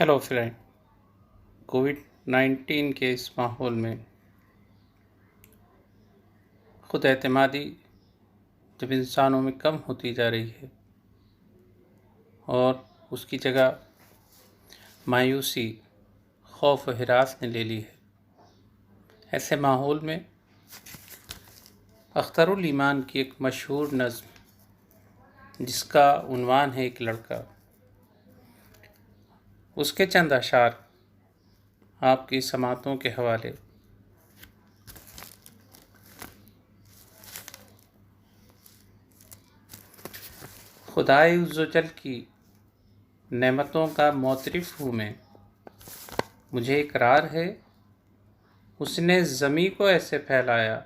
Hello friend. कोविड-19 के इस माहौल में खुद एतमादी जब इंसानों में कम होती जा रही है और उसकी जगह मायूसी, खौफ व हिरास ने ले ली है, ऐसे माहौल में अख्तरुल ईमान की एक मशहूर नज़्म जिसका उन्वान है एक लड़का, उसके चंद अशार आपकी समातों के हवाले। खुदाए उज़्ज़ोजल की नेमतों का मोतरिफ़ हूँ मैं, मुझे इकरार है उसने ज़मी को ऐसे फैलाया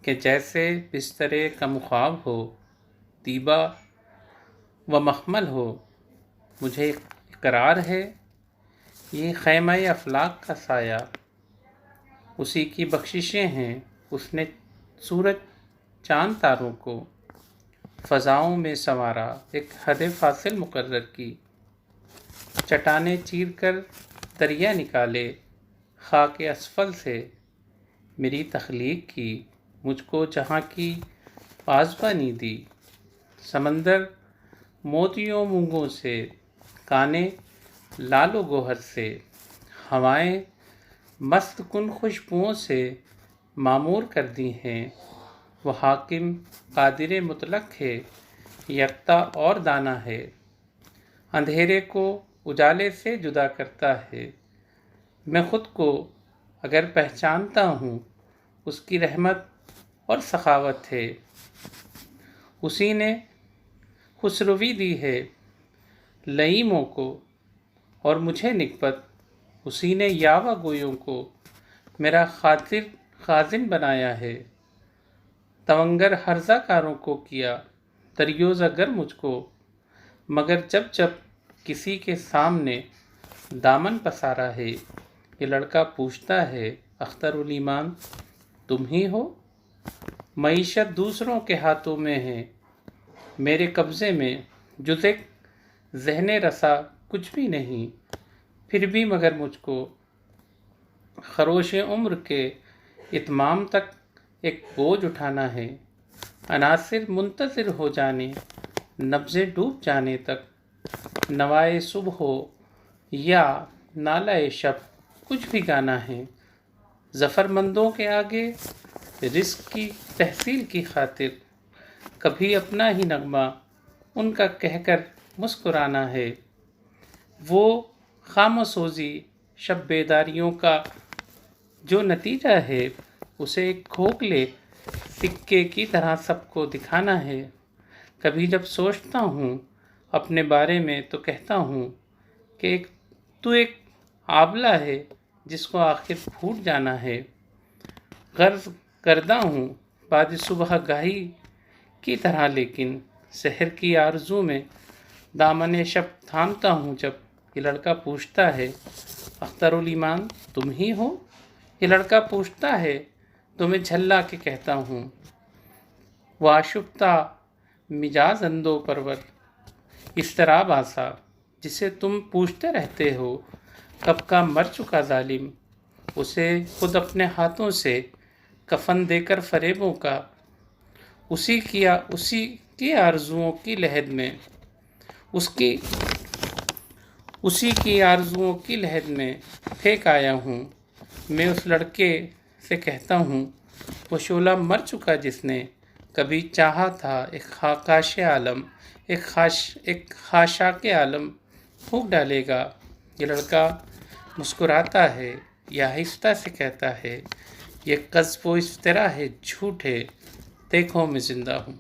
कि जैसे बिस्तरे कम-ख्वाब हो, तीबा व मखमल हो। मुझे इकरार है ये ख़ैमा-ए अफ़लाक का साया, उसी की बख्शिशें हैं, उसने सूरज चाँद तारों को फ़ज़ाओं में संवारा, एक हद फ़ासिल मुक़र्रर की। चट्टानें चीर कर दरिया निकाले, ख़ाक असफ़ल से मेरी तख़लीक़ की, मुझको जहाँ की पाज़बानी दी। समंदर मोतियों मूंगों से, काने लालो गोहर से, हवाएं मस्त कुन खुशबुओं से मामूर कर दी हैं। वो हाकिम कादिर मुतलक है, यकता और दाना है, अंधेरे को उजाले से जुदा करता है। मैं ख़ुद को अगर पहचानता हूँ, उसकी रहमत और सखावत है। उसी ने खुसरवी दी है लईमों को और मुझे निकबत, उसी ने यावा गोयों को मेरा खातिर खाजिन बनाया है। तवंगर हर्ज़ाकारों को किया दरियोज़ अगर मुझको, मगर जब जब किसी के सामने दामन पसारा है। ये लड़का पूछता है, अख्तरुल ईमान तुम ही हो? मईशत दूसरों के हाथों में है, मेरे कब्ज़े में जुज़ एक ज़हने रसा कुछ भी नहीं। फिर भी मगर मुझको खरोश उम्र के इत्माम तक एक बोझ उठाना है। अनासिर मुंतज़िर हो जाने, नब्ज़े डूब जाने तक, नवाए सुबह हो या नालाए शब कुछ भी गाना है। ज़फ़रमंदों के आगे रिज़्क़ की तहसील की खातिर कभी अपना ही नगमा उनका कहकर मुस्कुराना है। वो खामोशोज़ी शब बेदारियों का जो नतीजा है, उसे एक खोखले सिक्के की तरह सबको दिखाना है। कभी जब सोचता हूँ अपने बारे में तो कहता हूँ कि तू एक आबला है जिसको आखिर फूट जाना है। गर्ज़ करदा हूँ बाद सुबह गाही की तरह, लेकिन सहर की आरज़ू में दामने शब थामता हूँ जब। ये लड़का पूछता है, अख्तरुल ईमान तुम ही हो? ये लड़का पूछता है तो मैं झल्ला के कहता हूँ, वाशुक्ता मिजाज अंदो परवर, इस तरह बासा जिसे तुम पूछते रहते हो कब का मर चुका जालिम, उसे खुद अपने हाथों से कफन देकर फरेबों का, उसी की आरजुओं की लहद में, उसी की आरजुओं की लहद में फेंक आया हूँ। मैं उस लड़के से कहता हूँ, वो शोला मर चुका जिसने कभी चाहा था एक खाकाश आलम, एक खाशाक आलम फूंक डालेगा। ये लड़का मुस्कुराता है या आहिस्ता से कहता है, ये क़ज़्फ़ व इफ्तिरा है, झूठ है, देखो मैं ज़िंदा हूँ।